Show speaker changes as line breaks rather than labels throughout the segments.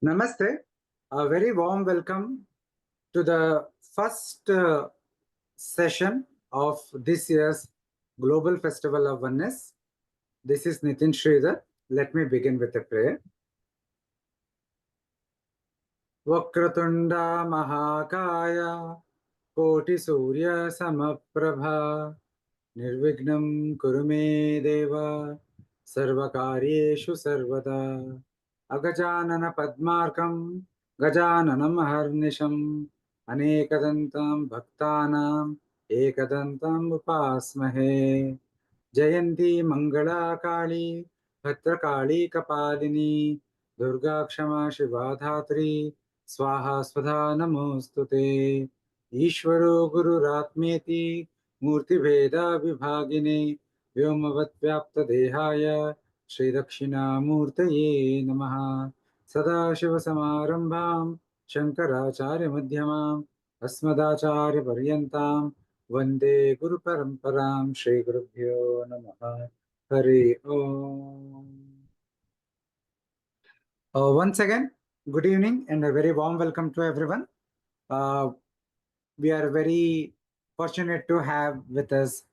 Namaste. A very warm welcome to the first session of this year's Global Festival of Oneness. This is Nitin Sridhar. Let me begin with a prayer. Vakratunda Mahakaya Koti Surya Samaprabha Nirvignam Kurume Deva Sarvakaryeshu Sarvada Agajanana Padmarkam Gajananam Harnisham Anekadantam Bhaktanam Ekadantam Upasmahe Jayanti Mangala Kali Bhatrakali Kapalini Durga Kshama Shiva Dhatri Swaha Swadha Namostute Ishvaro Guru Ratmeti Murti Veda Vibhagine Vyomavad Vyapta Dehaya Shri Dakshina Murtaye Namaha Sadashiva Samarambham Shankaracharya Madhyamam Asmadacharya Paryantam Vande Guru Paramparam Shri Gurubhyo Namaha Hari Om. Once again, good evening and a very warm welcome to everyone. We are very fortunate to have with us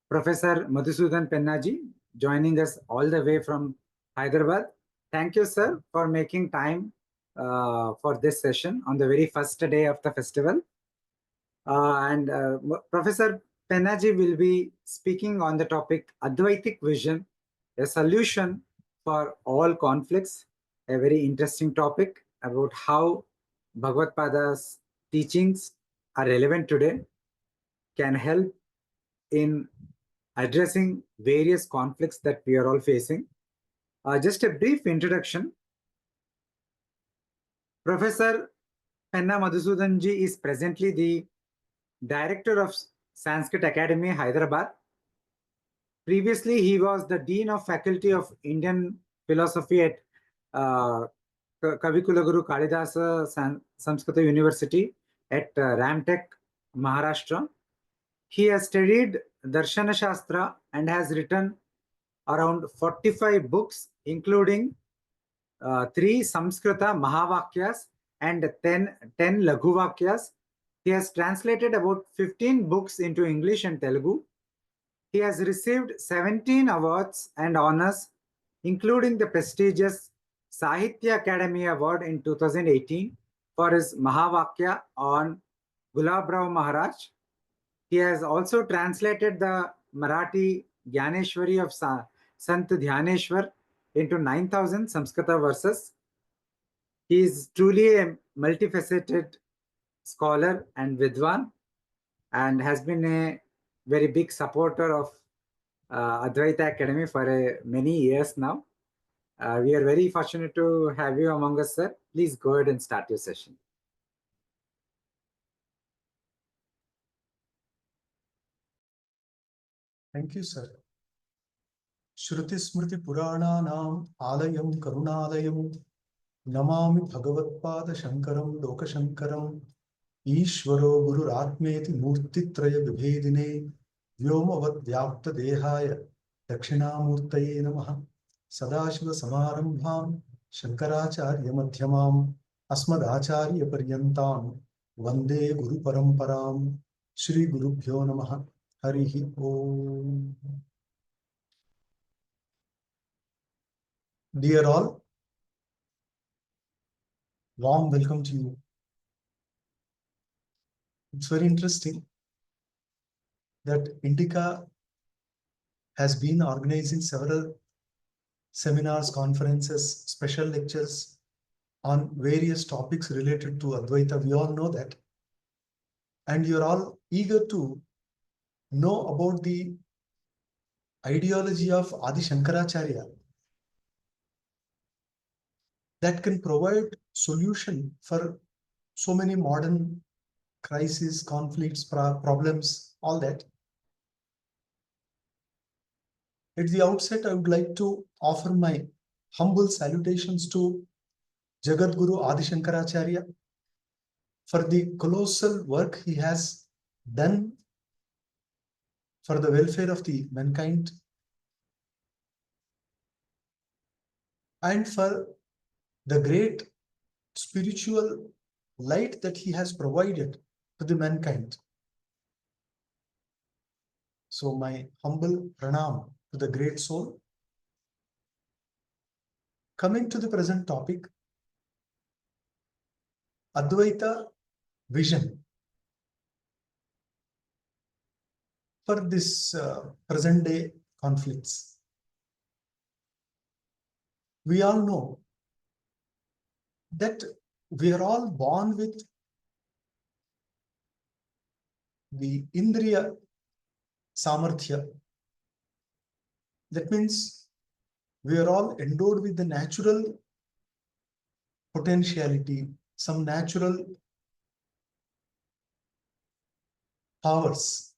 Professor Madhusudan Penna ji joining us all the way from Hyderabad. Thank you, sir, for making time for this session on the very first day of the festival. Professor Penna ji will be speaking on the topic Advaitic Vision, a solution for all conflicts, a very interesting topic about how Bhagavad Pada's teachings are relevant today, can help in addressing various conflicts that we are all facing. Just a brief introduction. Professor Penna Madhusudan ji is presently the Director of Sanskrit Academy, Hyderabad. Previously, he was the Dean of Faculty of Indian Philosophy at Kavikula Guru Kalidasa Samskrita University at Ramtek, Maharashtra. He has studied Darshana Shastra and has written around 45 books, including 3 Samskrita Mahavakyas and 10 Laghuvakyas. He has translated about 15 books into English and Telugu. He has received 17 awards and honors, including the prestigious Sahitya Academy Award in 2018 for his Mahavakya on Gulabrao Maharaj. He has also translated the Marathi Gyaneshwari of Sant Dhyaneshwar into 9,000 Samskrita verses. He is truly a multifaceted scholar and Vidwan, and has been a very big supporter of Advaita Academy for many years now. We are very fortunate to have you among us, sir. Please go ahead and start your session.
Thank you, sir. Shruti Smriti Purananam Alayam Karunalayam Namami Bhagavatpada Shankaram Lokashankaram Ishvaro Guru Ratmeti Murtitraya Vibhedine Vyomavad Vyapta Dehaya Dakshinamurtaye Namaha Sadashiva Samarambham Shankaracharya Madhyamam Asmadacharya Paryantam Vande Guru Paramparam Shri Gurubhyo Namaha Harihi Om. Dear all, warm welcome to you. It's very interesting that Indica has been organizing several seminars, conferences, special lectures on various topics related to Advaita. We all know that. And you're all eager to know about the ideology of Adi Shankaracharya that can provide solution for so many modern crises, conflicts, problems, all that. At the outset, I would like to offer my humble salutations to Jagat Guru Adi Shankaracharya for the colossal work he has done for the welfare of the mankind and for the great spiritual light that he has provided to the mankind. So my humble pranam to the great soul. Coming to the present topic, Advaita vision for this present day conflicts. We all know that we are all born with the Indriya Samarthya. That means we are all endowed with the natural potentiality, some natural powers.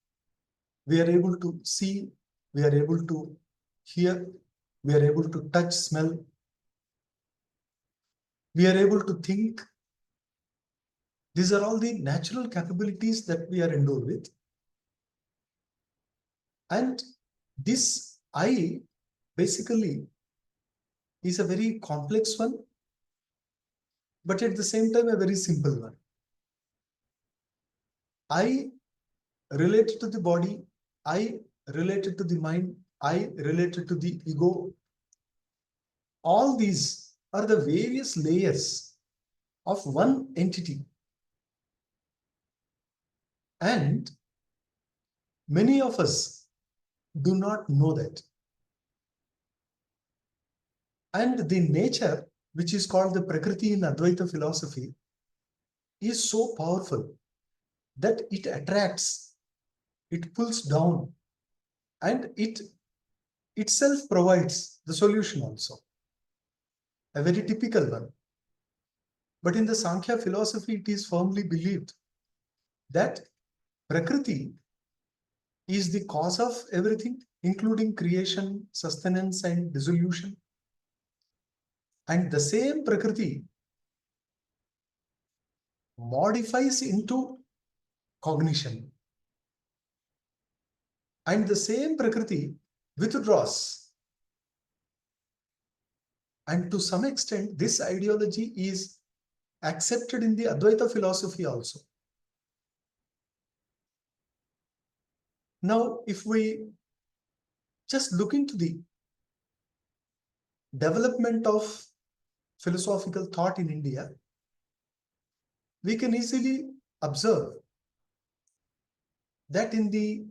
We are able to see, we are able to hear, we are able to touch, smell, we are able to think. These are all the natural capabilities that we are endowed with. And this I basically is a very complex one, but at the same time a very simple one. I related to the body, I related to the mind, I related to the ego. All these are the various layers of one entity. And many of us do not know that. And the nature, which is called the Prakriti in Advaita philosophy, is so powerful that it attracts, it pulls down, and it itself provides the solution also. A very typical one. But in the Sankhya philosophy, it is firmly believed that Prakriti is the cause of everything, including creation, sustenance, and dissolution. And the same Prakriti modifies into cognition. And the same Prakriti withdraws. And to some extent, this ideology is accepted in the Advaita philosophy also. Now, if we just look into the development of philosophical thought in India, we can easily observe that in the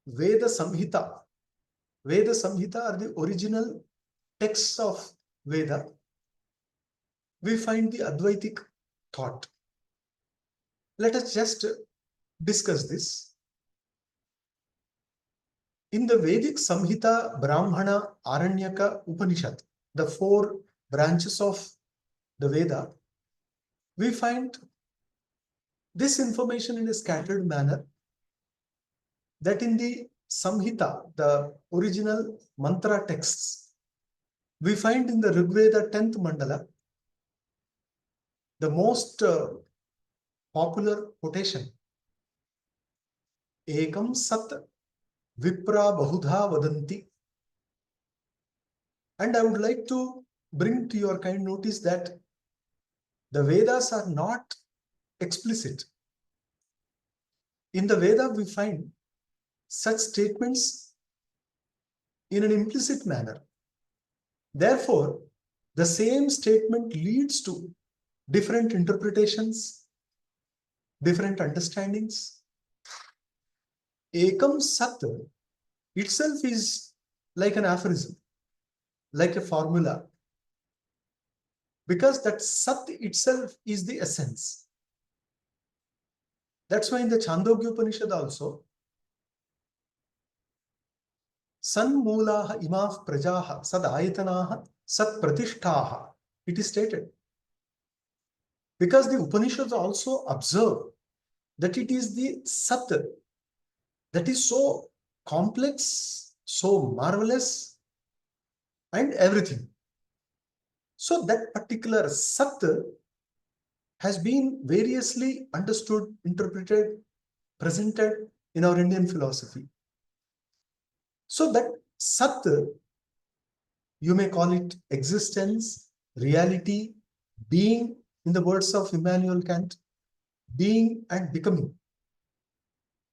Veda Samhita are the original texts of Veda, we find the Advaitic thought. Let us just discuss this. In the Vedic Samhita, Brahmana, Aranyaka, Upanishad, the four branches of the Veda, we find this information in a scattered manner, that in the Samhita, the original mantra texts, we find in the Rigveda 10th mandala the most popular quotation, Ekam Sat Vipra Bahudha Vadanti. And I would like to bring to your kind notice that the Vedas are not explicit. In the Veda, we find such statements in an implicit manner. Therefore, the same statement leads to different interpretations, different understandings. Ekam Sat itself is like an aphorism, like a formula, because that Sat itself is the essence. That's why in the Chandogya Upanishad also, Sanmulaha imah prajaha sad ayatanaha sat pratishtaha, it is stated. Because the Upanishads also observe that it is the Sat that is so complex, so marvelous, and everything. So that particular Sat has been variously understood, interpreted, presented in our Indian philosophy. So that Sat, you may call it existence, reality, being, in the words of Immanuel Kant, being and becoming.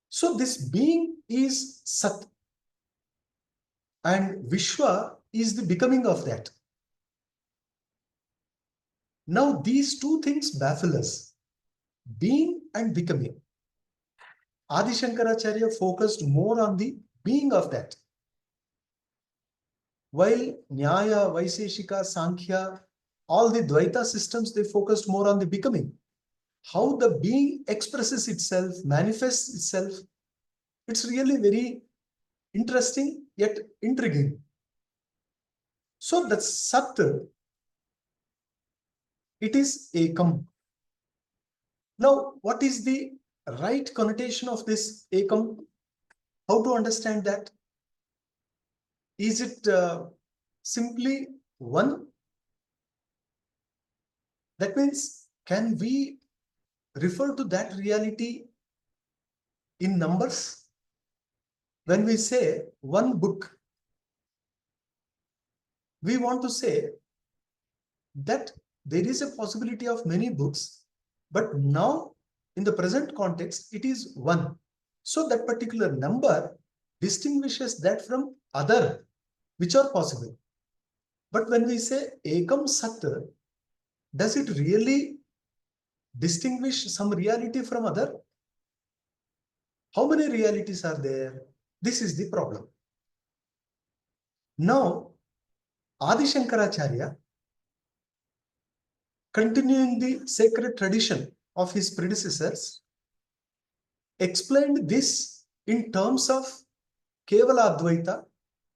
So this being is Sat, and Vishwa is the becoming of that. Now these two things baffle us, being and becoming. Adi Shankaracharya focused more on the being of that, while Nyaya, Vaiseshika, Sankhya, all the Dvaita systems, they focused more on the becoming. How the being expresses itself, manifests itself. It's really very interesting yet intriguing. So that Sat, it is Ekam. Now, what is the right connotation of this Ekam? How to understand that? Is it simply one? That means, can we refer to that reality in numbers? When we say one book, we want to say that there is a possibility of many books, but now in the present context, it is one. So that particular number distinguishes that from other, which are possible. But when we say Ekam Sat, does it really distinguish some reality from other? How many realities are there? This is the problem. Now, Adi Shankaracharya, continuing the sacred tradition of his predecessors, explained this in terms of Kevala Advaita,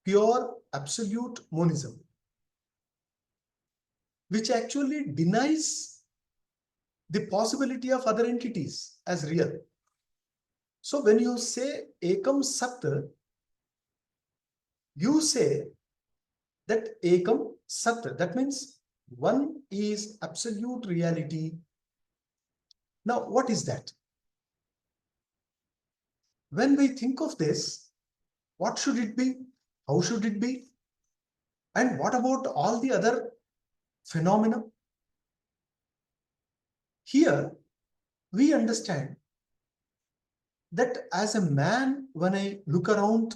pure absolute monism, which actually denies the possibility of other entities as real. So when you say Ekam Sat, you say that Ekam Sat, that means one is absolute reality. Now, what is that? When we think of this, what should it be? How should it be? And what about all the other phenomena? Here, we understand that as a man, when I look around,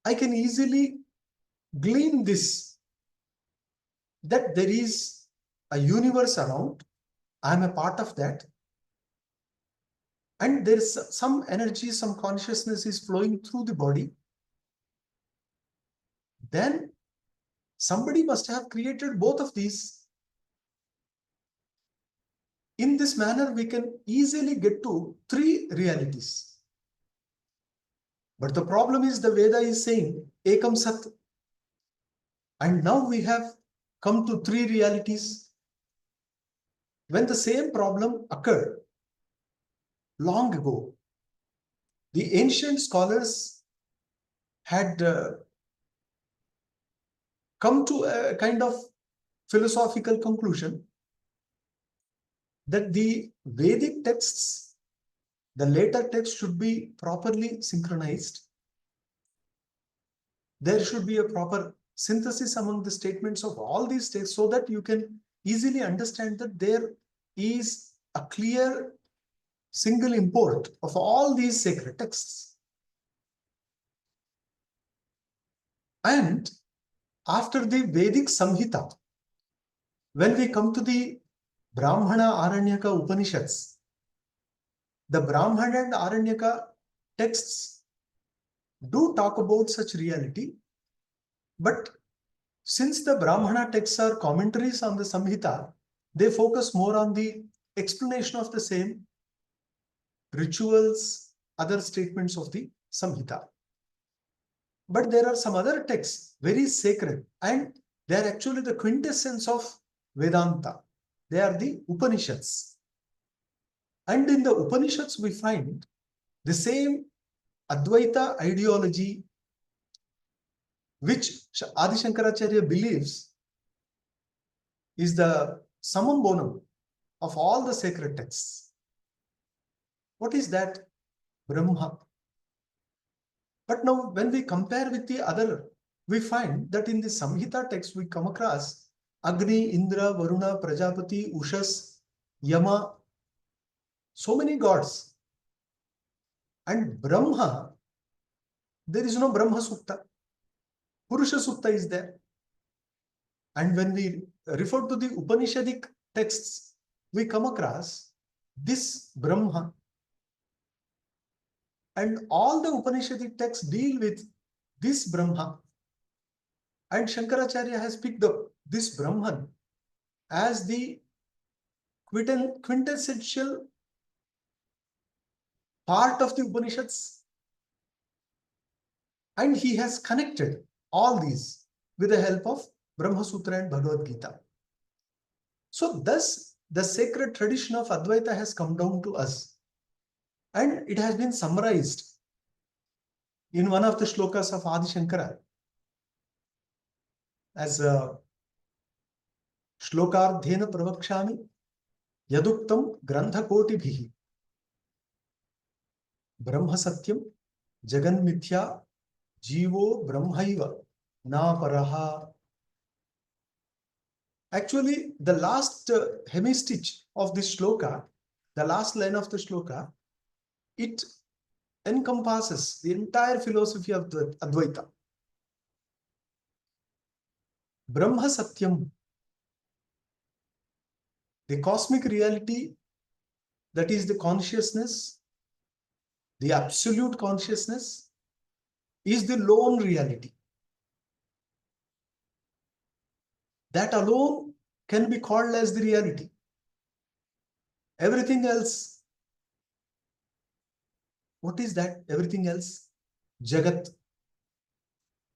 I can easily glean this, that there is a universe around, I'm a part of that, and there's some energy, some consciousness is flowing through the body. Then somebody must have created both of these. In this manner, we can easily get to three realities. But the problem is the Veda is saying Ekam Sat. And now we have come to three realities. When the same problem occurred long ago, the ancient scholars had come to a kind of philosophical conclusion that the Vedic texts, the later text, should be properly synchronized. There should be a proper synthesis among the statements of all these texts so that you can easily understand that there is a clear single import of all these sacred texts. And after the Vedic Samhita, when we come to the Brahmana Aranyaka Upanishads, the Brahmana and Aranyaka texts do talk about such reality, but since the Brahmana texts are commentaries on the Samhita, they focus more on the explanation of the same, rituals, other statements of the Samhita. But there are some other texts, very sacred, and they are actually the quintessence of Vedanta. They are the Upanishads. And in the Upanishads, we find the same Advaita ideology, which Adi Shankaracharya believes is the summum bonum of all the sacred texts. What is that? Brahma. But now when we compare with the other, we find that in the Samhita text we come across Agni, Indra, Varuna, Prajapati, Ushas, Yama, so many gods. And Brahma, there is no Brahma Sukta. Purusha Sukta is there. And when we refer to the Upanishadic texts, we come across this Brahma. And all the Upanishadic texts deal with this Brahma. And Shankaracharya has picked up this Brahman as the quintessential part of the Upanishads. And he has connected all these with the help of Brahma Sutra and Bhagavad Gita. So thus, the sacred tradition of Advaita has come down to us. And it has been summarized in one of the shlokas of Adi Shankara as Shlokardhena Pravakshami Yaduktam Grantha Kotibhihi Brahma Satyam Jagan Mithya Jivo Brahmaiva Na Paraha. Actually, the last hemistich of this shloka, the last line of the shloka, it encompasses the entire philosophy of the Advaita. Brahma Satyam, the cosmic reality, that is the consciousness, the absolute consciousness, is the lone reality. That alone can be called as the reality. Everything else, what is that? Everything else, Jagat,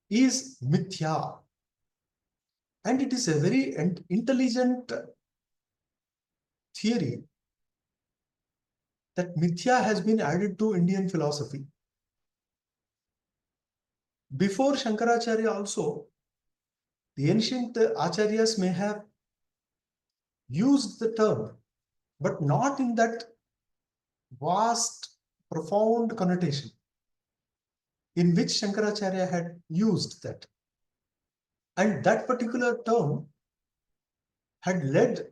is mithya. And it is a very intelligent theory that mithya has been added to Indian philosophy. Before Shankaracharya also, the ancient acharyas may have used the term, but not in that vast, profound connotation in which Shankaracharya had used that. And that particular term had led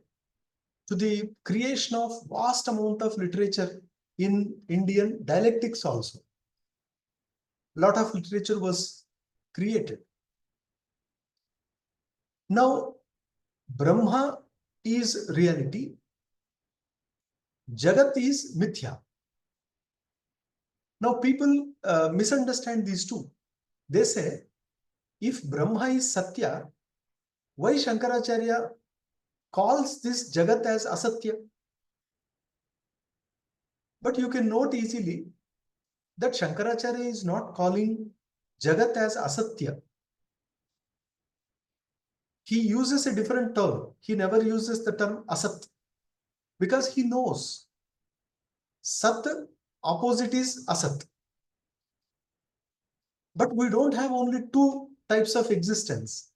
to the creation of vast amount of literature in Indian dialectics also. A lot of literature was created. Now, Brahma is reality, Jagat is mithya. Now, people misunderstand these two. They say, if Brahma is Satya, why Shankaracharya calls this Jagat as Asatya? But you can note easily that Shankaracharya is not calling Jagat as Asatya. He uses a different term. He never uses the term Asat because he knows Sat opposite is Asat. But we don't have only two types of existence.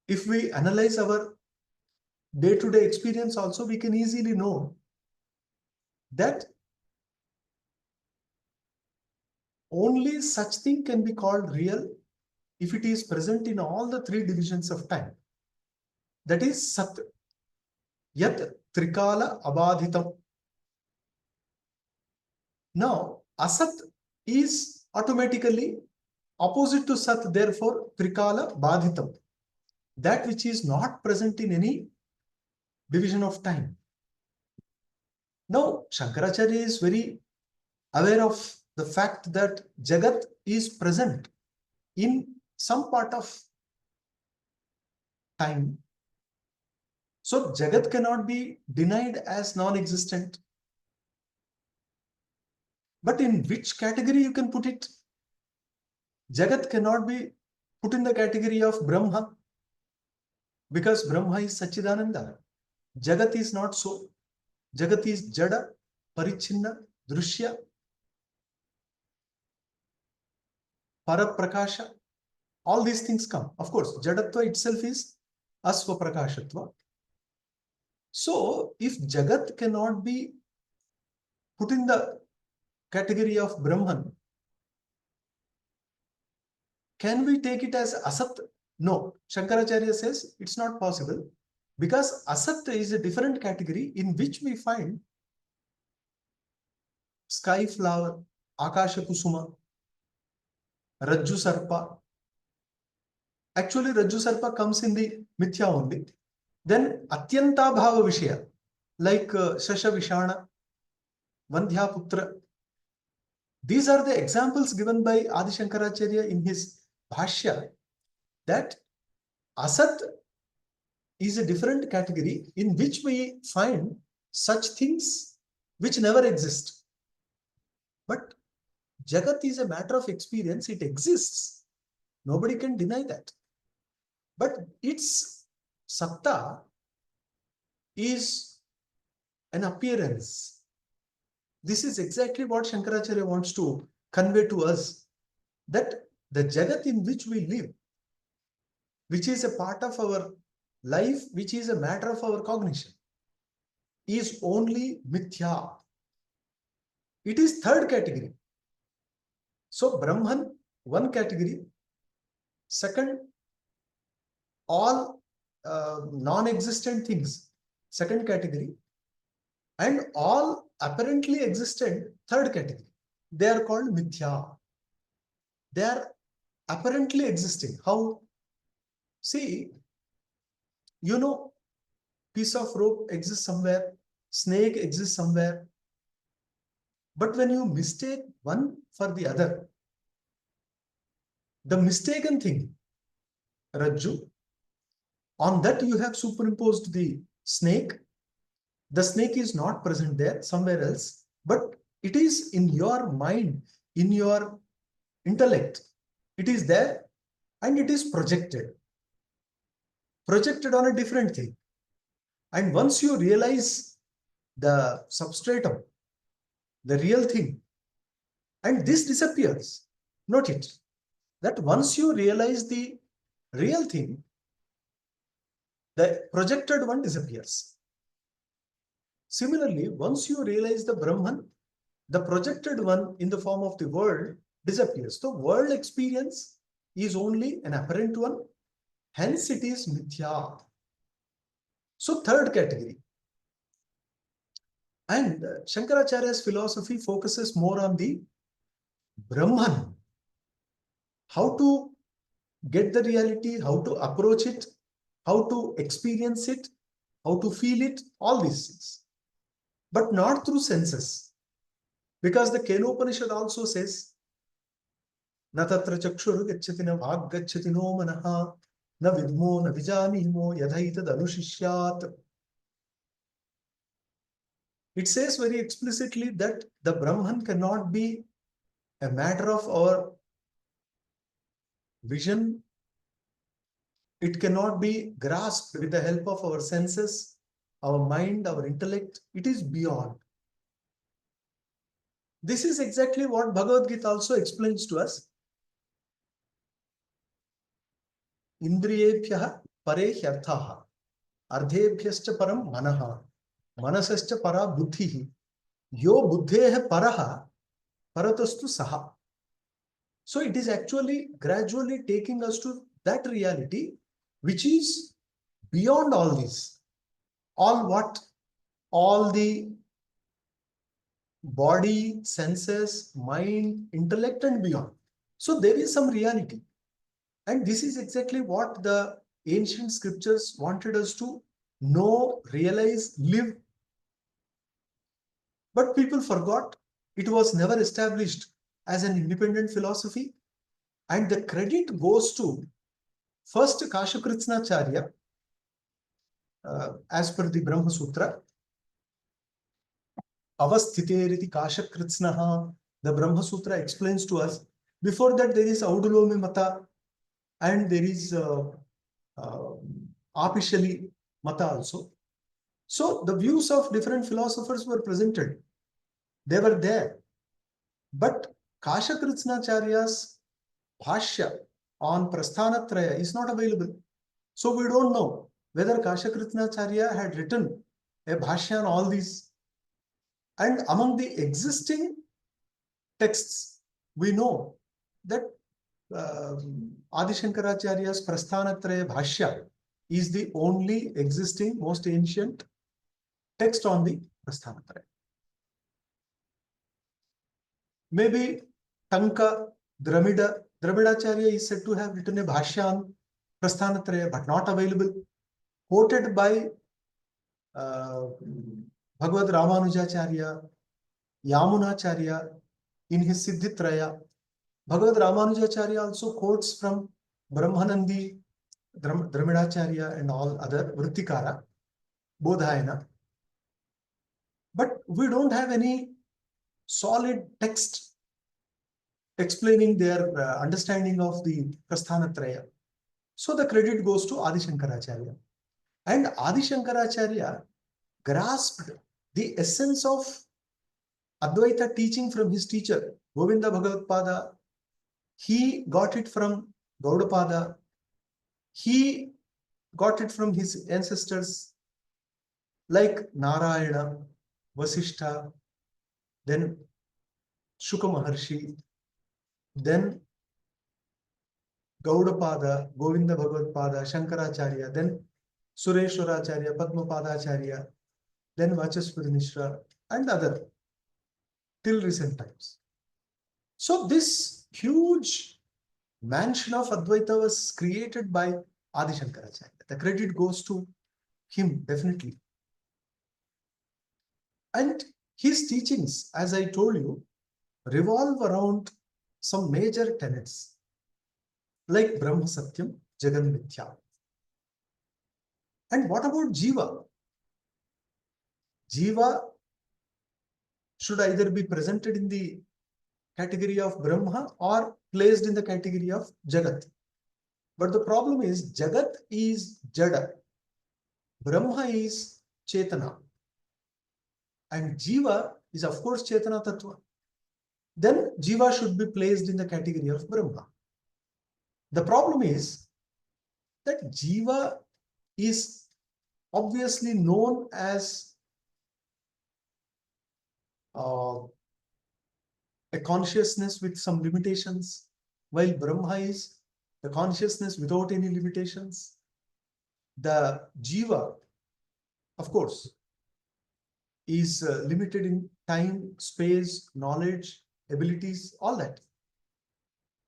If we analyze our day-to-day experience also, we can easily know that only such thing can be called real if it is present in all the three divisions of time. That is Sat. Yat Trikala Abadhitam. Now, Asat is automatically opposite to Sat, therefore Trikala Badhitam. That which is not present in any division of time. Now, Shankaracharya is very aware of the fact that Jagat is present in some part of time. So, Jagat cannot be denied as non-existent. But in which category you can put it? Jagat cannot be put in the category of Brahma because Brahma is Sachidananda. Jagat is not so. Jagat is Jada, Parichinna, Drushya, Paraprakasha. All these things come. Of course, Jadatva itself is Asvaprakashatva. So, if Jagat cannot be put in the category of Brahman, can we take it as Asat? No, Shankaracharya says it's not possible because asat is a different category in which we find sky flower, akasha kusuma, rajju sarpa. Actually, rajju sarpa comes in the mithya only. Then atyanta bhava vishaya, like shasha vishana, vandhya putra. These are the examples given by Adi Shankaracharya in his bhashya, that asat is a different category in which we find such things which never exist. But Jagat is a matter of experience, it exists. Nobody can deny that. But its satta is an appearance. This is exactly what Shankaracharya wants to convey to us, that the Jagat in which we live, which is a part of our life, which is a matter of our cognition, is only mithya. It is third category. So Brahman, one category. Second, all non-existent things, second category. And all apparently existent, third category. They are called mithya. They are apparently existing. How? See, you know, piece of rope exists somewhere, snake exists somewhere. But when you mistake one for the other, the mistaken thing, Rajju, on that you have superimposed the snake. The snake is not present there, somewhere else, but it is in your mind, in your intellect. It is there and it is projected on a different thing. And once you realize the substratum, the real thing, and this disappears, note it, that once you realize the real thing, the projected one disappears. Similarly, once you realize the Brahman, the projected one in the form of the world disappears. So world experience is only an apparent one, hence it is mithya. So third category. And Shankaracharya's philosophy focuses more on the Brahman. How to get the reality, how to approach it, how to experience it, how to feel it, all these things. But not through senses. Because the Kenopanishad also says, Na tatra chakshuru gacchati na bhag gacchati no manaha na vidmo na vijanimo yadhaitad anushishyat. It says very explicitly that the Brahman cannot be a matter of our vision. It cannot be grasped with the help of our senses, our mind, our intellect. It is beyond. This is exactly what Bhagavad Gita also explains to us. Indriyebhyah pare hyarthaha, ardhebhyascha param manaha, manasascha para buddhihi, yo buddheha paraha, paratastu saha. So it is actually gradually taking us to that reality which is beyond all this. All what? All the body, senses, mind, intellect and beyond. So there is some reality. And this is exactly what the ancient scriptures wanted us to know, realize, live. But people forgot. It was never established as an independent philosophy. And the credit goes to first Kashakritsnacharya, as per the Brahma Sutra. Avasthiteriti Kashakritsnaha. The Brahma Sutra explains to us. Before that, there is Audulomi Mata and there is Apishali Mata also. So the views of different philosophers were presented. They were there. But Kashakritsnacharya's Bhashya on Prasthanatraya is not available. So we don't know whether Kashakritsnacharya had written a Bhashya on all these. And among the existing texts, we know that Adi Shankaracharya's Prasthanatraya Bhashya is the only existing, most ancient text on the Prasthanatraya. Maybe Tanka, Dramidacharya is said to have written a Bhashya on Prasthanatraya, but not available. Quoted by Bhagavad Ramanujacharya, Yamunacharya in his Siddhitraya. Bhagavad Ramanujacharya also quotes from Brahmanandi, Dramidacharya and all other Vrittikara, Bodhayana. But we don't have any solid text explaining their understanding of the Prasthanatraya. So the credit goes to Adi Shankaracharya. And Adi Shankaracharya grasped the essence of Advaita teaching from his teacher, Govinda Bhagavatpada. He got it from Gaudapada. He got it from his ancestors like Narayana, Vasishtha, then Shuka Maharshi, then Gaudapada, Govinda Bhagavatpada, Shankaracharya, then Sureshwaracharya, Padmapadacharya, then Vachaspuri Mishra, and other till recent times. So this huge mansion of Advaita was created by Adi Shankaracharya. The credit goes to him, definitely. And his teachings, as I told you, revolve around some major tenets like Brahma Satyam, Jagan Mithya. And what about Jiva? Jiva should either be presented in the category of Brahma or placed in the category of Jagat. But the problem is Jagat is Jada, Brahma is Chetana, and Jiva is of course Chetana Tattva. Then Jiva should be placed in the category of Brahma. The problem is that Jiva is obviously known as a consciousness with some limitations, while Brahma is the consciousness without any limitations. The Jiva, of course, is limited in time, space, knowledge, abilities, all that.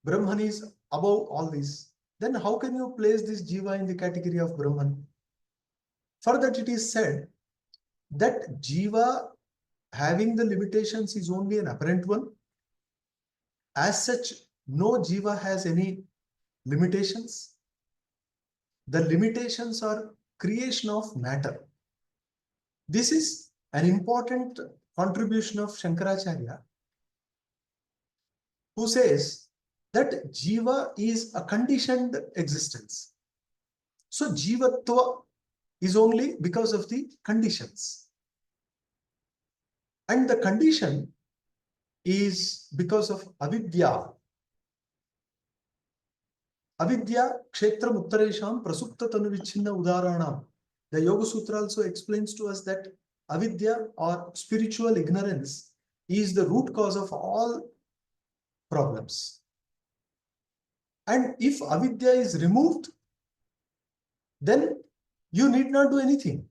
Brahman is above all these. Then how can you place this Jiva in the category of Brahman? For that it is said that Jiva having the limitations is only an apparent one. As such, no Jiva has any limitations. The limitations are creation of matter. This is an important contribution of Shankaracharya, who says that Jiva is a conditioned existence. So Jivatva is only because of the conditions. And the condition is because of avidya. Avidya kshetra muttaresham prasupta tanu vichhinna udaranam. The Yoga Sutra also explains to us that avidya or spiritual ignorance is the root cause of all problems. And if avidya is removed, then you need not do anything.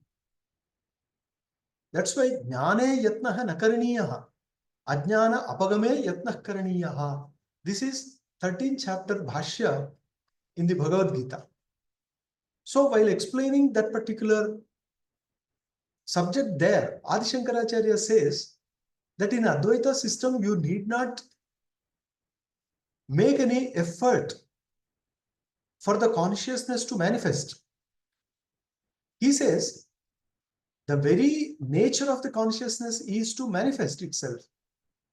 That's why jnane yatnaha nakaraniyaha, ajnana apagame yatnah karaniyaha. This is 13th chapter Bhashya in the Bhagavad Gita. So while explaining that particular subject there, Adi Shankaracharya says that in Advaita system you need not make any effort for the consciousness to manifest. He says the very nature of the consciousness is to manifest itself.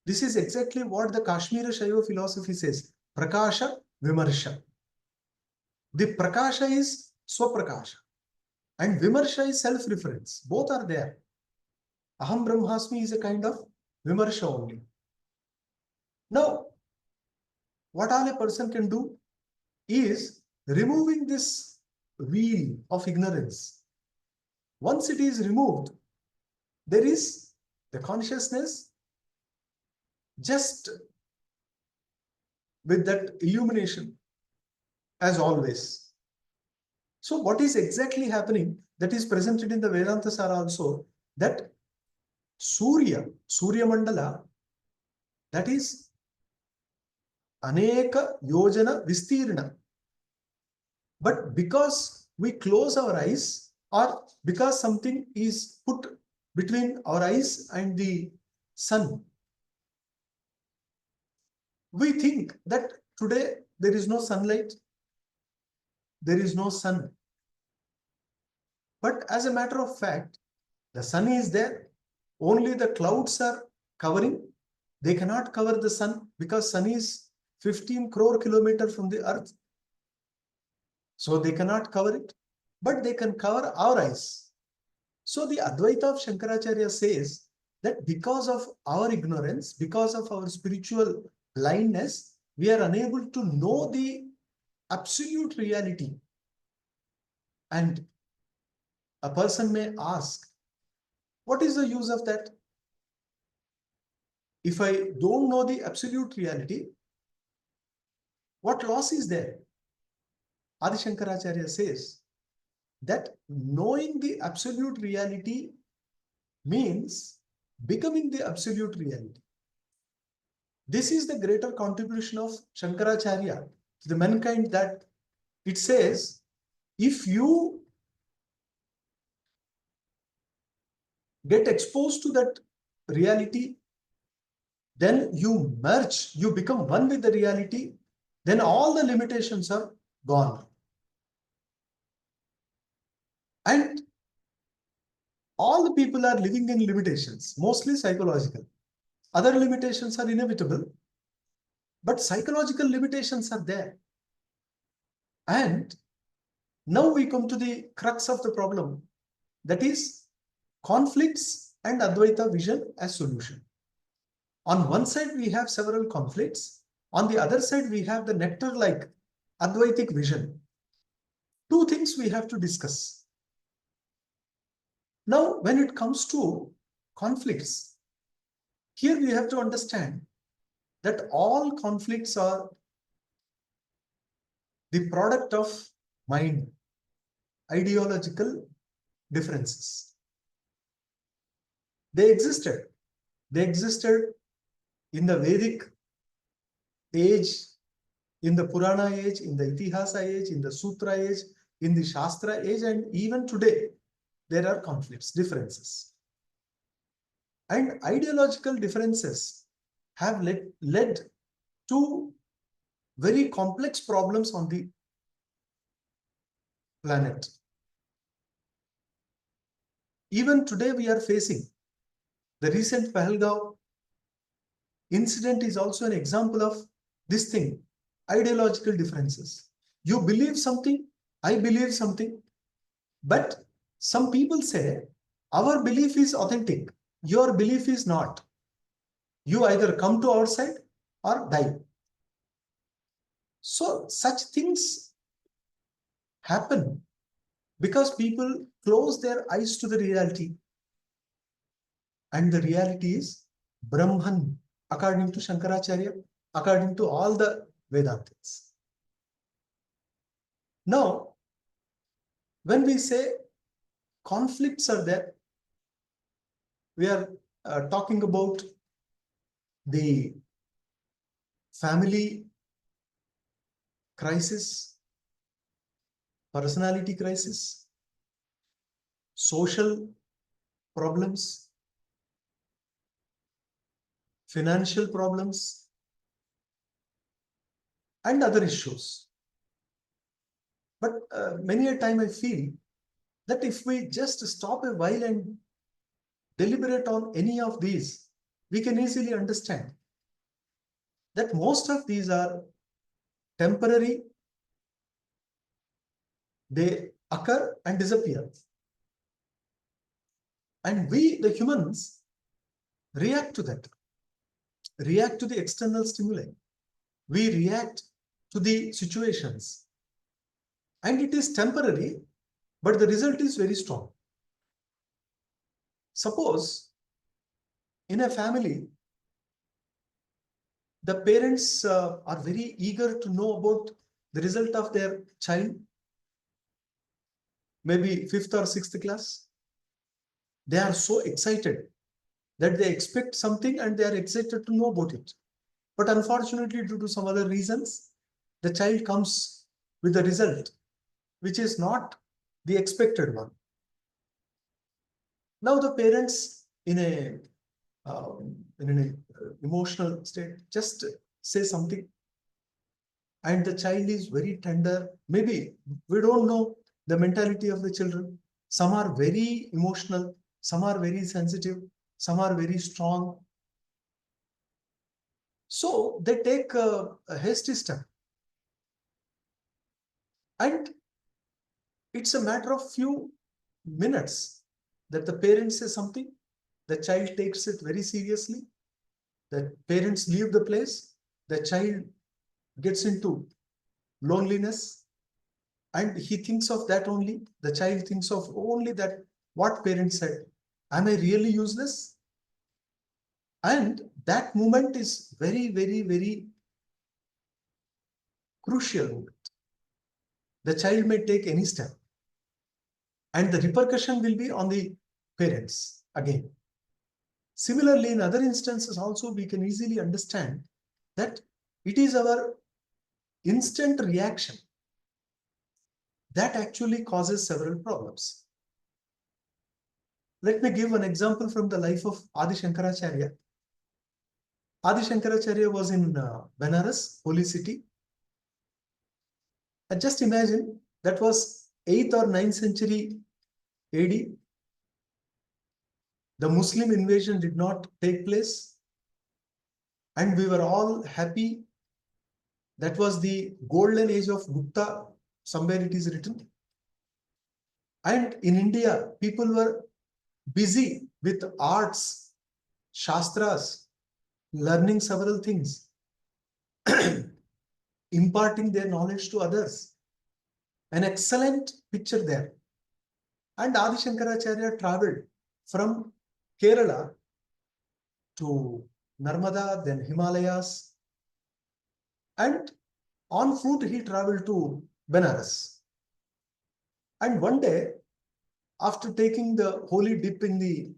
This is exactly what the Kashmira Shaiva philosophy says. Prakasha Vimarsha. The Prakasha is Swaprakasha and Vimarsha is self-reference. Both are there. Aham Brahmasmi is a kind of Vimarsha only. Now, what all a person can do is removing this wheel of ignorance. Once it is removed, there is the consciousness just with that illumination as always. So what is exactly happening that is presented in the Vedanta Sara also, that Surya Mandala, that is Aneka Yojana Vistirna. But because we close our eyes, or because something is put between our eyes and the sun, we think that today there is no sunlight, there is no sun. But as a matter of fact, the sun is there, only the clouds are covering. They cannot cover the sun because sun is 15 crore kilometers from the earth. So they cannot cover it, but they can cover our eyes. So the Advaita of Shankaracharya says that because of our ignorance, because of our spiritual blindness, we are unable to know the absolute reality. And a person may ask, what is the use of that? If I don't know the absolute reality, what loss is there? Adi Shankaracharya says that knowing the absolute reality means becoming the absolute reality. This is the greater contribution of Shankaracharya to the mankind, that it says, if you get exposed to that reality, then you merge, you become one with the reality, then all the limitations are gone. And all the people are living in limitations, mostly psychological. Other limitations are inevitable, but psychological limitations are there. And now we come to the crux of the problem, that is conflicts and Advaita vision as solution. On one side, we have several conflicts. On the other side, we have the nectar-like Advaitic vision. Two things we have to discuss. Now, when it comes to conflicts, here we have to understand that all conflicts are the product of mind, ideological differences. They existed. They existed in the Vedic age, in the Purana age, in the Itihasa age, in the Sutra age, in the Shastra age, and even today, there are conflicts, differences. And ideological differences have led to very complex problems on the planet. Even today, we are facing the recent Pahalgaon incident is also an example of this thing, ideological differences. You believe something, I believe something, but some people say our belief is authentic, your belief is not. You either come to our side or die. So such things happen because people close their eyes to the reality. And the reality is Brahman, according to Shankaracharya, according to all the Vedantas. Now, when we say conflicts are there, we are talking about the family crisis, personality crisis, social problems, financial problems, and other issues. But many a time I feel that if we just stop a while and deliberate on any of these, we can easily understand that most of these are temporary, they occur and disappear. And we, the humans, react to that, react to the external stimuli. We react to the situations. And it is temporary, but the result is very strong. Suppose in a family, the parents are very eager to know about the result of their child, maybe 5th or 6th class. They are so excited that they expect something and they are excited to know about it. But unfortunately, due to some other reasons, the child comes with the result, which is not the expected one. Now the parents in an emotional state just say something, and the child is very tender. Maybe we don't know the mentality of the children. Some are very emotional, some are very sensitive, some are very strong. So they take a hasty step. And it's a matter of few minutes that the parents say something, the child takes it very seriously, the parents leave the place, the child gets into loneliness, and he thinks of that only. The child thinks of only that what parents said. Am I really useless? And that moment is very, very, very crucial moment. The child may take any step, and the repercussion will be on the parents again. Similarly, in other instances also, we can easily understand that it is our instant reaction that actually causes several problems. Let me give an example from the life of Adi Shankaracharya. Adi Shankaracharya was in Benares, holy city. And just imagine, that was 8th or 9th century AD. The Muslim invasion did not take place, and we were all happy. That was the golden age of Gupta, somewhere it is written. And in India, people were busy with arts, shastras, learning several things, imparting their knowledge to others. An excellent picture there. And Adi Shankaracharya traveled from Kerala to Narmada, then Himalayas, and on foot he traveled to Benares. And one day, after taking the holy dip in the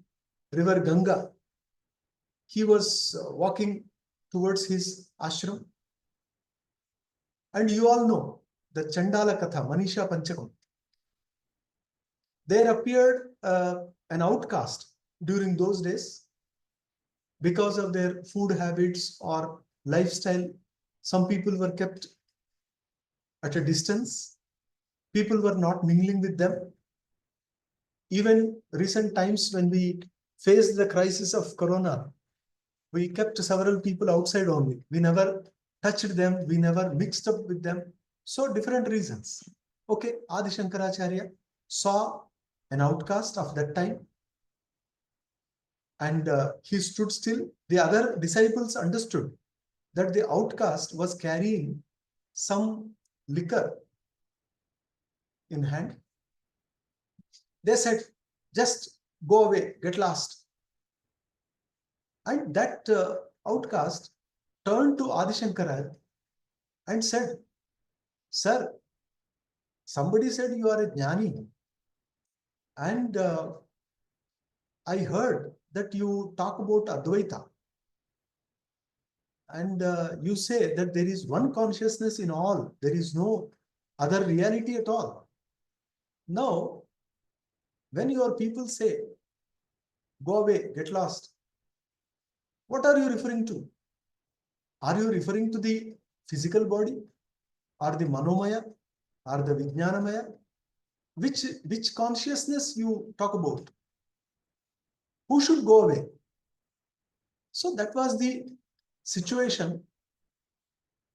river Ganga, he was walking towards his ashram. And you all know the Chandala Katha, Manisha Panchakam. There appeared an outcast during those days because of their food habits or lifestyle. Some people were kept at a distance. People were not mingling with them. Even recent times when we faced the crisis of Corona, we kept several people outside only. We never touched them. We never mixed up with them. So different reasons. Okay, Adi Shankaracharya saw an outcast of that time, and he stood still. The other disciples understood that the outcast was carrying some liquor in hand. They said, just go away, get lost. And that outcast turned to Adi Shankara and said, sir, somebody said you are a jnani, and I heard that you talk about Advaita, and you say that there is one consciousness in all, there is no other reality at all. Now, when your people say, go away, get lost, what are you referring to? Are you referring to the physical body, or the manomaya, or the vijnanamaya? Which consciousness you talk about? Who should go away? So that was the situation.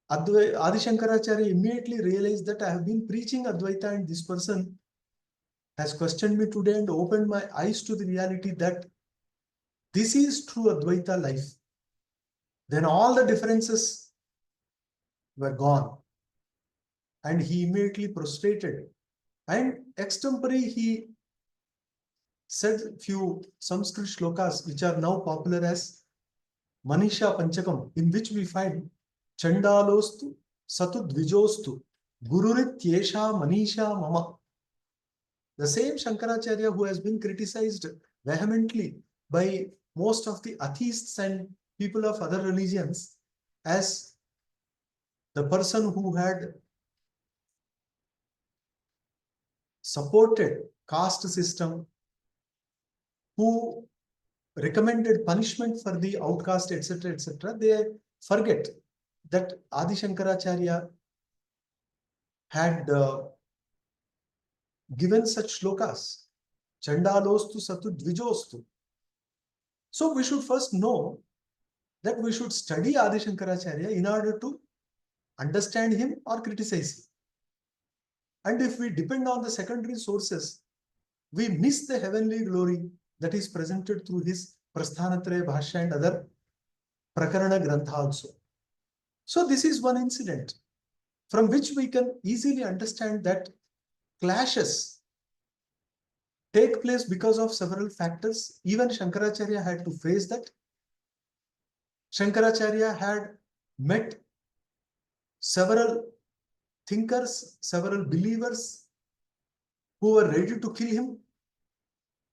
Adi Shankaracharya immediately realized that I have been preaching Advaita, and this person has questioned me today and opened my eyes to the reality that this is true Advaita life. Then all the differences were gone, and he immediately prostrated, and extempore he said few Sanskrit shlokas which are now popular as Manisha Panchakam, in which we find Chandalostu, Satu Dvijostu, Gururityesha Manisha Mama. The same Shankaracharya who has been criticized vehemently by most of the atheists and people of other religions as the person who had supported caste system, who recommended punishment for the outcast, etc., etc., they forget that Adi Shankaracharya had given such shlokas, Chandalostu Satu Dvijostu. So we should first know that we should study Adi Shankaracharya in order to understand him or criticize him. And if we depend on the secondary sources, we miss the heavenly glory that is presented through his Prasthanatraya Bhashya and other Prakarana Grantha also. So this is one incident from which we can easily understand that clashes take place because of several factors. Even Shankaracharya had to face that. Shankaracharya had met several thinkers, several believers who were ready to kill him.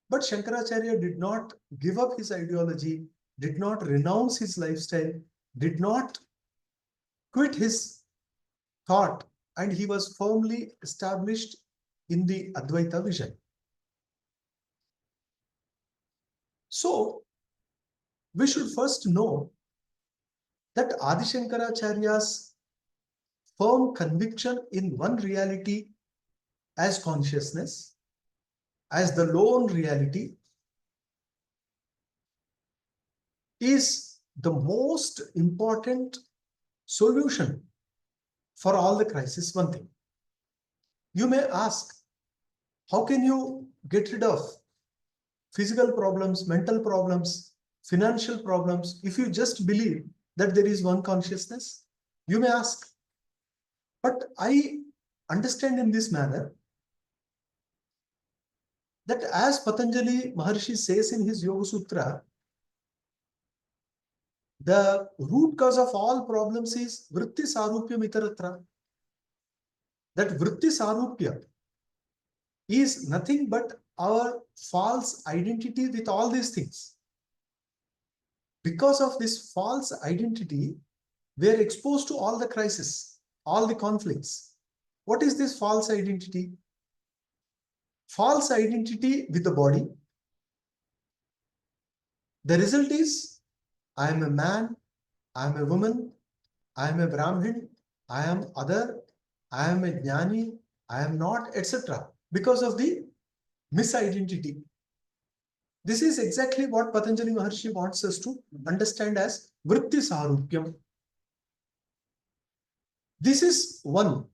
But Shankaracharya did not give up his ideology, did not renounce his lifestyle, did not quit his thought, and he was firmly established in the Advaita vision. So, we should first know that Adi Shankaracharya's firm conviction in one reality as consciousness, as the lone reality, is the most important solution for all the crises. One thing. You may ask, how can you get rid of physical problems, mental problems, financial problems if you just believe that there is one consciousness? You may ask. But I understand in this manner that as Patanjali Maharshi says in his Yoga Sutra, the root cause of all problems is vritti sarupyam itaratra. That vritti sarupya is nothing but our false identity with all these things. Because of this false identity, we are exposed to all the crises, all the conflicts. What is this false identity? False identity with the body. The result is, I am a man, I am a woman, I am a Brahmin, I am other, I am a Jnani, I am not, etc. Because of the misidentity. This is exactly what Patanjali Maharshi wants us to understand as vritti sarupyam. This is one.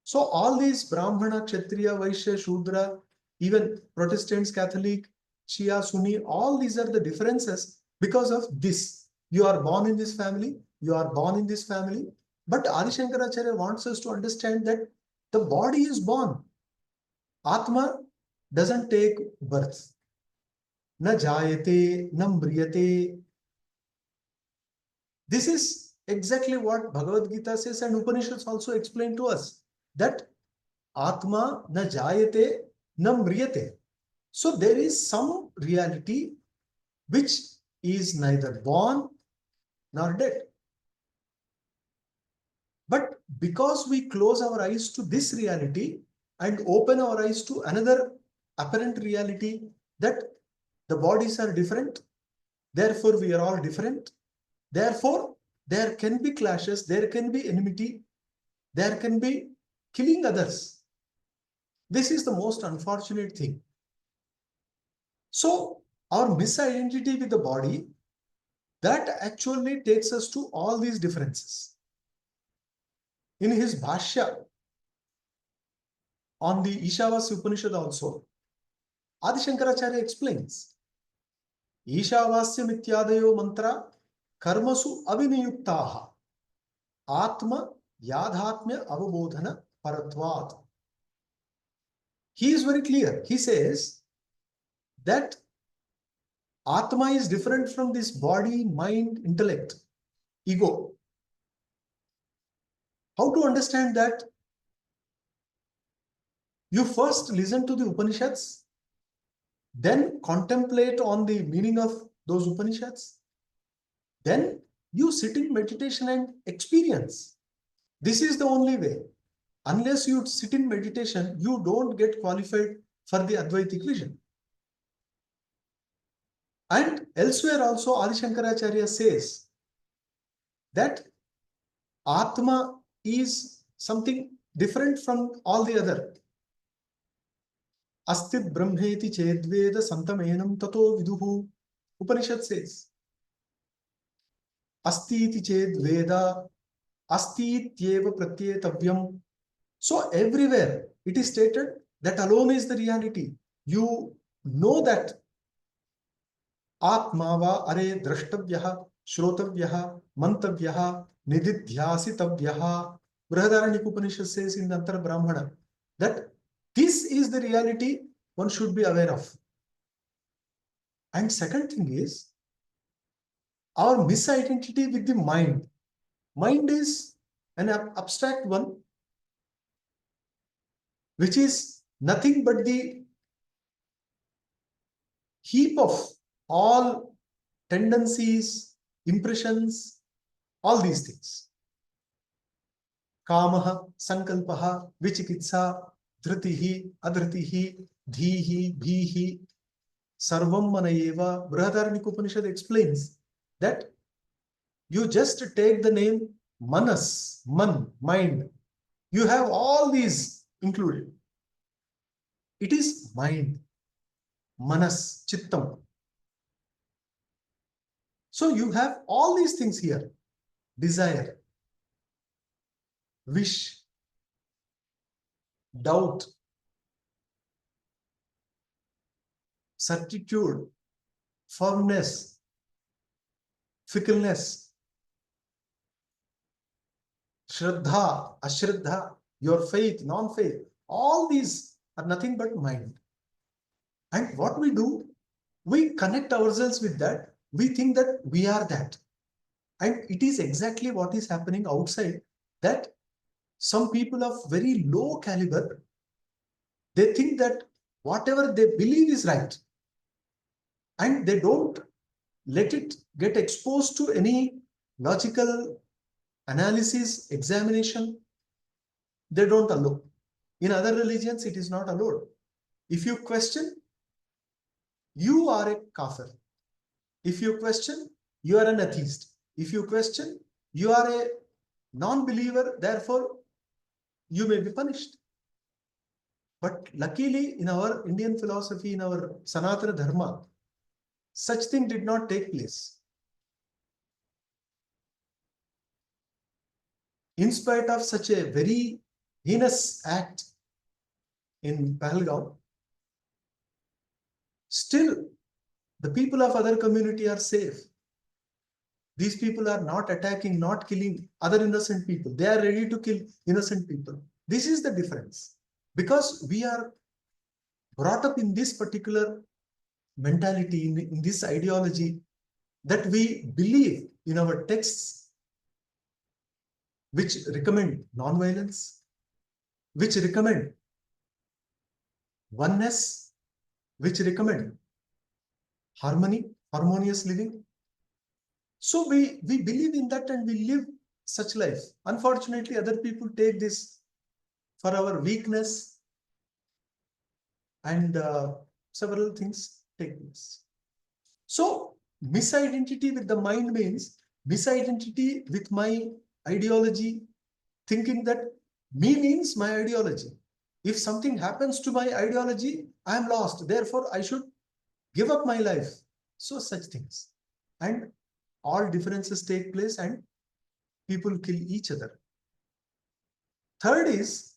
So all these Brahmana, Kshatriya, Vaishya, Shudra, even Protestants, Catholic, Shia, Sunni, all these are the differences because of this. You are born in this family, you are born in this family. But Adi Shankaracharya wants us to understand that the body is born. Atma doesn't take birth. Na jayate, na mriyate. This is exactly what Bhagavad Gita says, and Upanishads also explain to us that Atma na jayate na mriyate. So there is some reality which is neither born nor dead. But because we close our eyes to this reality and open our eyes to another apparent reality, that the bodies are different, therefore we are all different, therefore there can be clashes, there can be enmity, there can be killing others. This is the most unfortunate thing. So our misidentity with the body, that actually takes us to all these differences. In his Bhashya on the Ishavasya Upanishad also, Adi Shankaracharya explains, Ishavasya mityadayo mantra karmasu aviniyuktaha atma yadhatmya avabodhana paratvat. He is very clear. He says that Atma is different from this body, mind, intellect, ego. How to understand that? You first listen to the Upanishads, then contemplate on the meaning of those Upanishads. Then you sit in meditation and experience. This is the only way. Unless you sit in meditation, you don't get qualified for the Advaitic vision. And elsewhere also, Adi Shankaracharya says that Atma is something different from all the other. Astit brahmeti chedveda santamenam tato viduhu. Upanishad says. Asti iti chedveda asti ityeva pratyetavyam. So everywhere it is stated that alone is the reality. You know that Atma va are drashtavyah, shrotavyah, mantavyah, nididhyasitavyah. Brihadaranyaka Upanishad says in the Antara Brahmana that this is the reality one should be aware of. And second thing is our misidentity with the mind. Mind is an abstract one, which is nothing but the heap of all tendencies, impressions, all these things. Kamaha, sankalpaha, vichikitsa, dhritihi, adhritihi, dhihi, bhihi, sarvam manayeva. Brihadaranyaka Upanishad explains that you just take the name manas, mind. You have all these included. It is mind, manas, chittam. So you have all these things here. Desire, wish, doubt, certitude, firmness, fickleness, shraddha, ashraddha, your faith, non-faith. All these are nothing but mind. And what we do, we connect ourselves with that. We think that we are that. And it is exactly what is happening outside, that some people of very low caliber, they think that whatever they believe is right. And they don't let it get exposed to any logical analysis, examination. They don't allow. In other religions, it is not allowed. If you question, you are a kafir. If you question, you are an atheist. If you question, you are a non-believer, therefore you may be punished. But luckily, in our Indian philosophy, in our Sanatana Dharma, such thing did not take place. In spite of such a very heinous act in Pahalgaon, still the people of other community are safe. These people are not attacking, not killing other innocent people. They are ready to kill innocent people. This is the difference. Because we are brought up in this particular mentality, in this ideology, that we believe in our texts, which recommend non-violence, which recommend oneness, which recommend harmony, harmonious living. So we believe in that and we live such life. Unfortunately, other people take this for our weakness, and several things take place. So misidentity with the mind means misidentity with my ideology, thinking that me means my ideology. If something happens to my ideology, I am lost. Therefore, I should give up my life. So such things. And all differences take place and people kill each other. Third is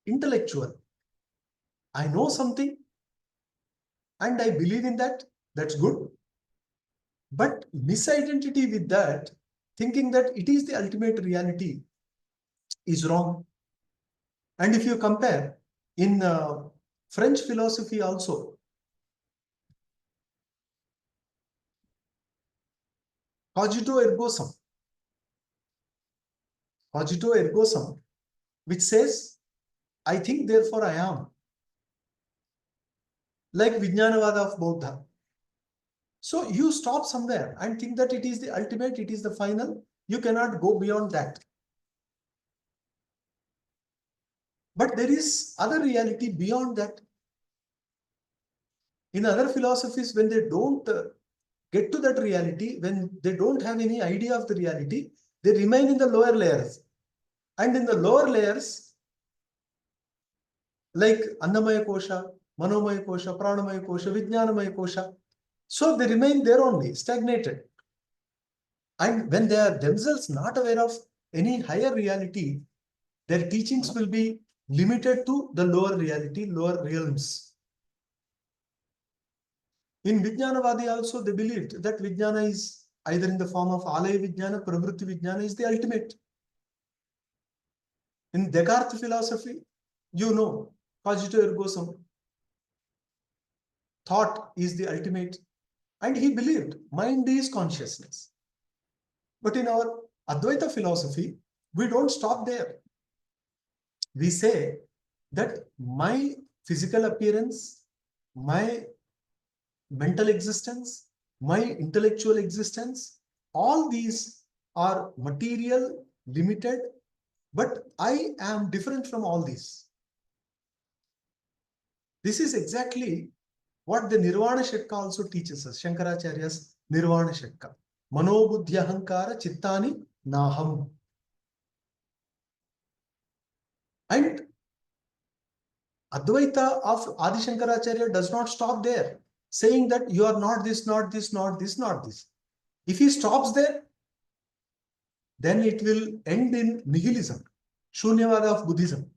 intellectual. I know something and I believe in that. That's good. But misidentity with that, thinking that it is the ultimate reality, is wrong. And if you compare in French philosophy also, cogito ergo sum. Cogito ergo sum, which says, I think, therefore I am. Like Vijnanavada of Buddha. So you stop somewhere and think that it is the ultimate, it is the final. You cannot go beyond that. But there is other reality beyond that. In other philosophies, when they don't get to that reality, when they don't have any idea of the reality, they remain in the lower layers. And in the lower layers, like Annamaya Kosha, Manomaya Kosha, Pranamaya Kosha, Vijnanamaya Kosha, so they remain there only, stagnated. And when they are themselves not aware of any higher reality, their teachings will be limited to the lower reality, lower realms. In Vijnanavadi also, they believed that Vijnana is either in the form of Alaya Vijnana, Pravritti Vijnana is the ultimate. In Descartes philosophy, you know, cogito ergo sum, thought is the ultimate. And he believed mind is consciousness. But in our Advaita philosophy, we don't stop there. We say that my physical appearance, my mental existence, my intellectual existence, all these are material, limited, but I am different from all these. This is exactly what the Nirvana Shatka also teaches us, Shankaracharya's Nirvana Shatka. Mano buddhi ahankara chittani naham. And Advaita of Adi Shankaracharya does not stop there, saying that you are not this, not this, not this, not this. If he stops there, then it will end in nihilism, Shunyavada of Buddhism,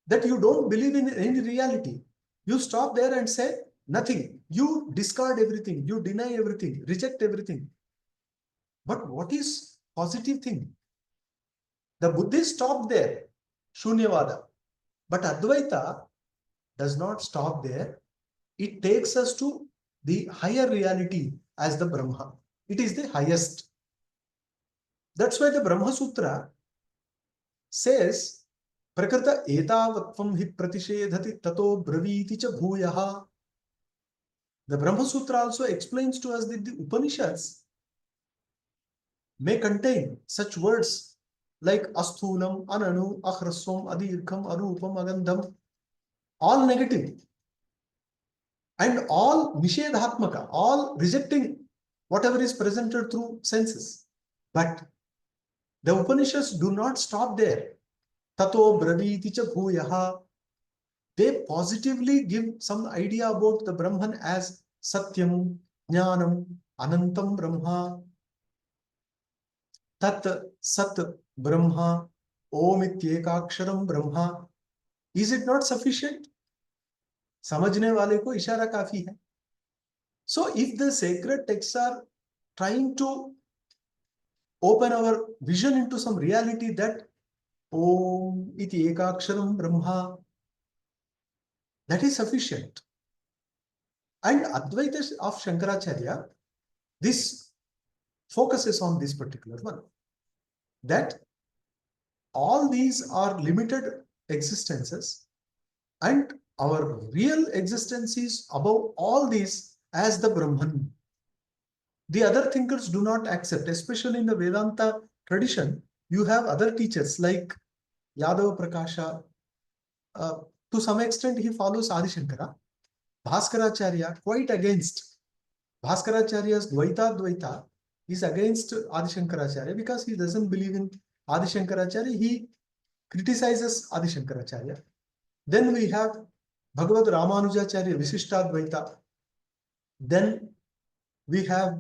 that you don't believe in any reality. You stop there and say nothing. You discard everything, you deny everything, reject everything. But what is positive thing? The Buddhists stopped there, Shunyavada. But Advaita does not stop there. It takes us to the higher reality as the Brahma. It is the highest. That's why the Brahma Sutra says, Prakrita etavatvam hi pratishedhati tato braviti cha bhuyaha. The Brahma Sutra also explains to us that the Upanishads may contain such words like asthulam, ananu, akhrasvam, adirgham, arupam, agandham, all negative and all nishedhatmaka, all rejecting whatever is presented through senses. But the Upanishads do not stop there. Tato braviti cha bhuyaha. They positively give some idea about the Brahman as Satyam, Jnanam, Anantam Brahma, Tat Sat Brahma, Om Ityekaksharam Brahma. Is it not sufficient? समझने वाले को इशारा काफी है. So if the sacred texts are trying to open our vision into some reality that Om iti ekaksharam Brahma, that is sufficient. And Advaita of Shankaracharya, this focuses on this particular one, that all these are limited existences and our real existence is above all these as the Brahman. The other thinkers do not accept, especially in the Vedanta tradition. You have other teachers like Yadava Prakasha. To some extent, he follows Adi Shankara. Bhaskaracharya, quite against. Bhaskaracharya's Dvaita is against Adi Shankaracharya because he doesn't believe in Adi Shankaracharya. He criticizes Adi Shankaracharya. Then we have Bhagavad Ramanujacharya, Visishtadvaita. Then we have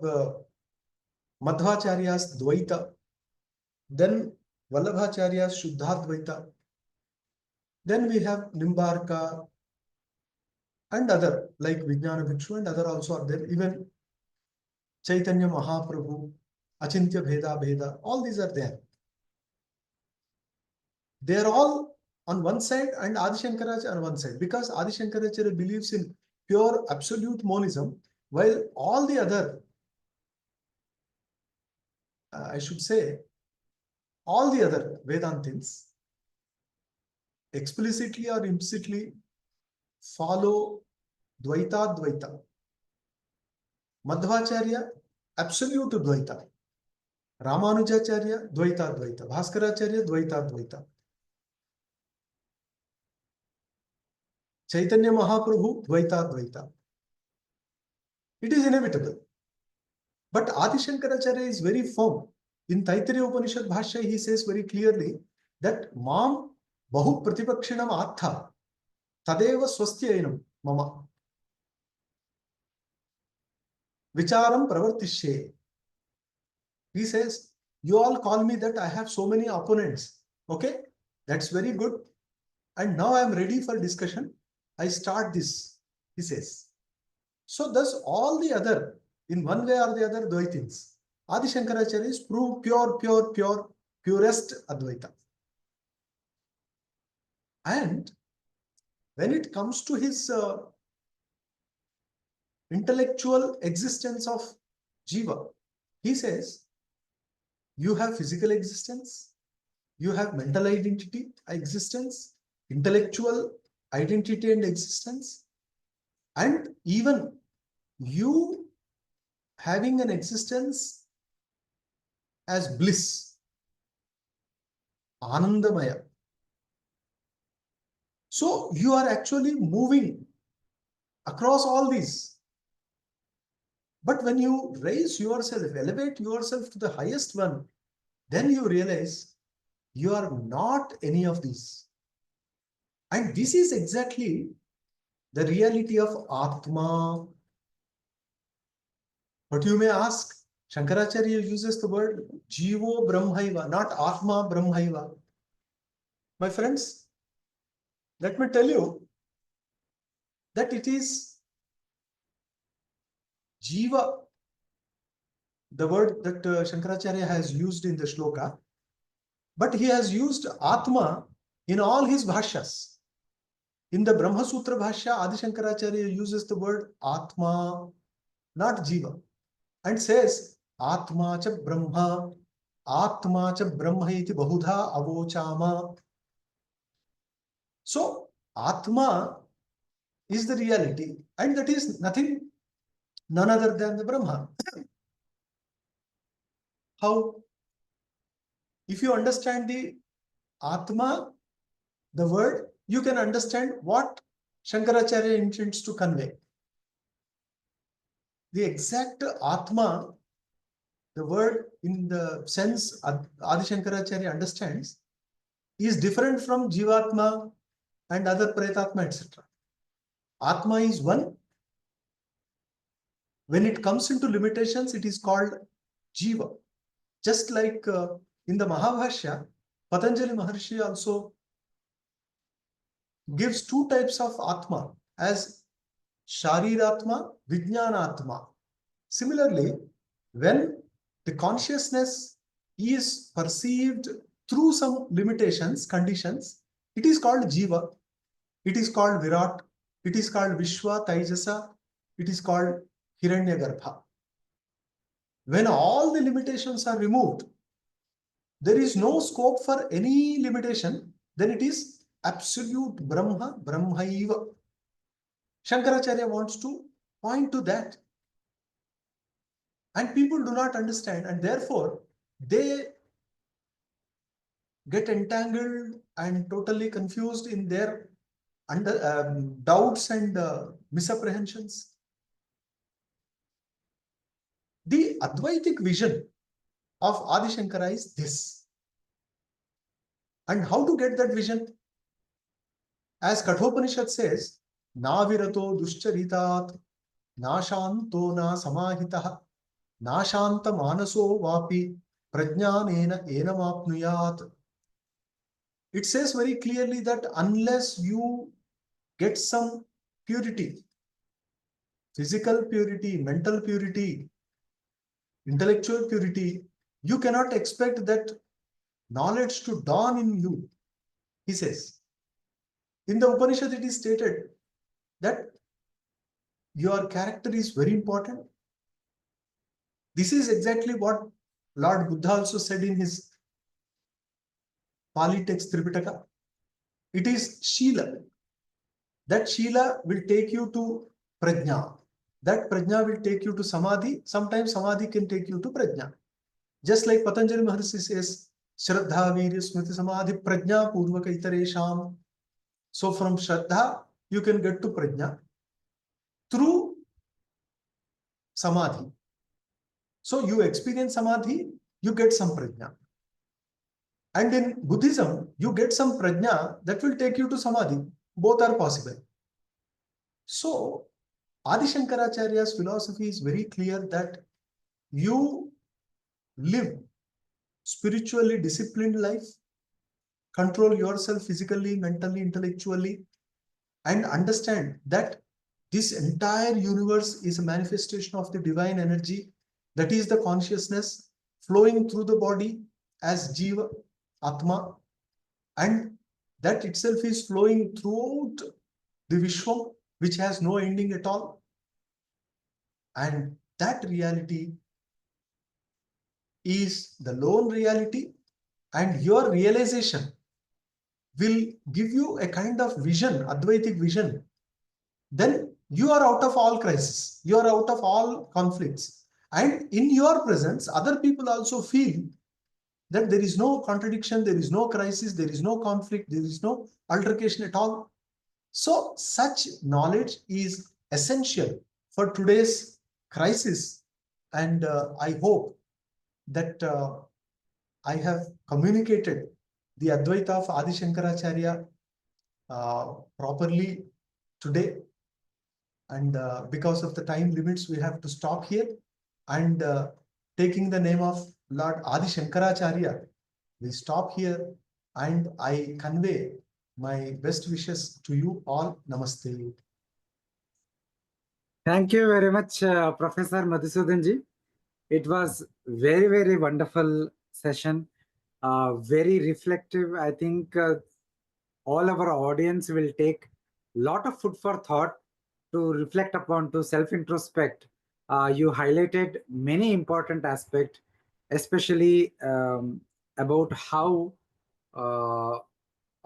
Madhvacharya's Dvaita. Then Vallabhacharya's Shuddhadvaita. Then we have Nimbarka and other like Vijnana Bhikshu and other also are there. Even Chaitanya Mahaprabhu, Achintya Bheda Bheda, all these are there. They are all on one side and Adi Shankaracharya on one side because Adi Shankaracharya believes in pure absolute monism while all the other I should say, all the other Vedantins explicitly or implicitly follow Dvaita Dvaita. Madhvacharya, absolute Dvaita. Ramanujacharya, Dvaita Dvaita. Bhaskaracharya, Dvaita Dvaita. Chaitanya Mahaprabhu, Dvaita Dvaita. It is inevitable. But Adi Shankaracharya is very firm. In Taittiriya Upanishad Bhashya, he says very clearly that Mam Bahu Pratipakshinam Atha Tadeva Swastyayanam Mama Vicharam Pravartishye. He says, you all call me that I have so many opponents. Okay, that's very good. And now I am ready for discussion. I start this, he says. So thus all the other, in one way or the other, Dvaitins, Adi Shankaracharya is purest Advaita. And when it comes to his intellectual existence of Jiva, he says, you have physical existence, you have mental identity, existence, intellectual identity and existence, and even you having an existence as bliss, Anandamaya. So you are actually moving across all these. But when you raise yourself, elevate yourself to the highest one, then you realize you are not any of these. And this is exactly the reality of Atma. But you may ask, Shankaracharya uses the word Jivo Brahmaiva, not Atma Brahmaiva. My friends, let me tell you that it is Jiva, the word that Shankaracharya has used in the shloka, but he has used Atma in all his bhashyas. In the Brahma Sutra Bhashya, Adi Shankaracharya uses the word Atma, not Jiva, and says Atma cha Brahma, Atma cha Brahma iti bahudha avochama. So Atma is the reality, and that is nothing, none other than the Brahma. How? If you understand the Atma, the word, you can understand what Shankaracharya intends to convey. The exact Atma, the word in the sense Adi Shankaracharya understands, is different from Jivatma and other Pretatma, etc. Atma is one. When it comes into limitations, it is called Jiva. Just like in the Mahabhashya, Patanjali Maharshi also gives two types of Atma as Shariratma, Vijnanatma. Similarly, when the consciousness is perceived through some limitations, conditions, it is called Jiva, it is called Virat, it is called Vishwa, Taijasa, it is called Hiranyagarbha. When all the limitations are removed, there is no scope for any limitation, then it is absolute Brahma, Brahmaiva. Shankaracharya wants to point to that. And people do not understand, and therefore they get entangled and totally confused in their doubts and misapprehensions. The Advaitic vision of Adi Shankara is this. And how to get that vision? As Kathopanishad says, Na virato duscharitat, na shanto na samahitah, na shanta manaso vapi, prajnanena enamapnuyat. It says very clearly that unless you get some purity, physical purity, mental purity, intellectual purity, you cannot expect that knowledge to dawn in you, he says. In the Upanishad, it is stated that your character is very important. This is exactly what Lord Buddha also said in his Pali text Tripitaka, it is Shila. That Shila will take you to Prajna. That Prajna will take you to Samadhi. Sometimes Samadhi can take you to Prajna. Just like Patanjali Maharshi says, Shraddha Virya Smriti Samadhi Prajna Purvaka Itaresham. So from Shraddha, you can get to Prajna through Samadhi. So you experience Samadhi, you get some Prajna. And in Buddhism, you get some Prajna that will take you to Samadhi. Both are possible. So Adi Shankaracharya's philosophy is very clear that you live spiritually disciplined life, control yourself physically, mentally, intellectually, and understand that this entire universe is a manifestation of the divine energy, that is the consciousness flowing through the body as Jiva, Atma, and that itself is flowing throughout the Vishwam, which has no ending at all. And that reality is the lone reality, and your realization will give you a kind of vision, Advaitic vision. Then you are out of all crisis, you are out of all conflicts. And in your presence, other people also feel that there is no contradiction, there is no crisis, there is no conflict, there is no altercation at all. So such knowledge is essential for today's crisis. And I hope that I have communicated the Advaita of Adi Shankaracharya properly today. And because of the time limits, we have to stop here. And taking the name of Lord Adi Shankaracharya, we stop here, and I convey my best wishes to you all. Namaste.
Thank you very much, Professor Madhusudan ji. It was very, very wonderful session. Very reflective. I think all our audience will take a lot of food for thought to reflect upon, to self-introspect. You highlighted many important aspects, especially about how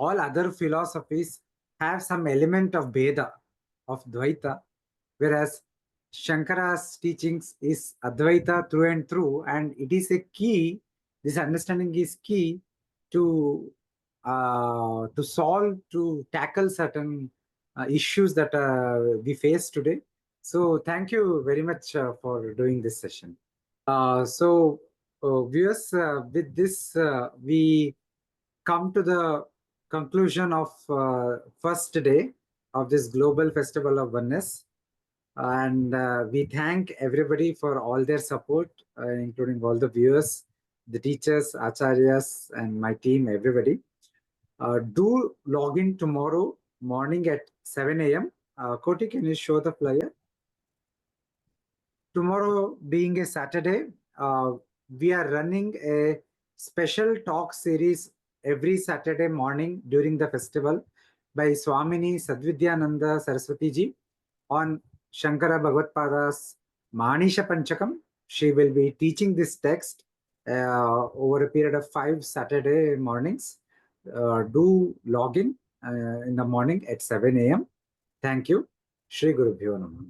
all other philosophies have some element of Veda, of Dvaita, whereas Shankara's teachings is Advaita through and through, and it is a key, this understanding is key to solve, to tackle certain issues that we face today. So thank you very much for doing this session. Viewers, with this, we come to the conclusion of first day of this Global Festival of Oneness. And we thank everybody for all their support, including all the viewers, the teachers, acharyas, and my team, everybody. Do log in tomorrow morning at 7 a.m. Koti, can you show the flyer? Tomorrow being a Saturday, we are running a special talk series every Saturday morning during the festival by Swamini Sadvidyananda Saraswati ji on Shankara Bhagavadpada's Manisha Panchakam. She will be teaching this text over a period of 5 Saturday mornings. Do log in the morning at 7 a.m. Thank you. Shri Guru Bhyo Namaha.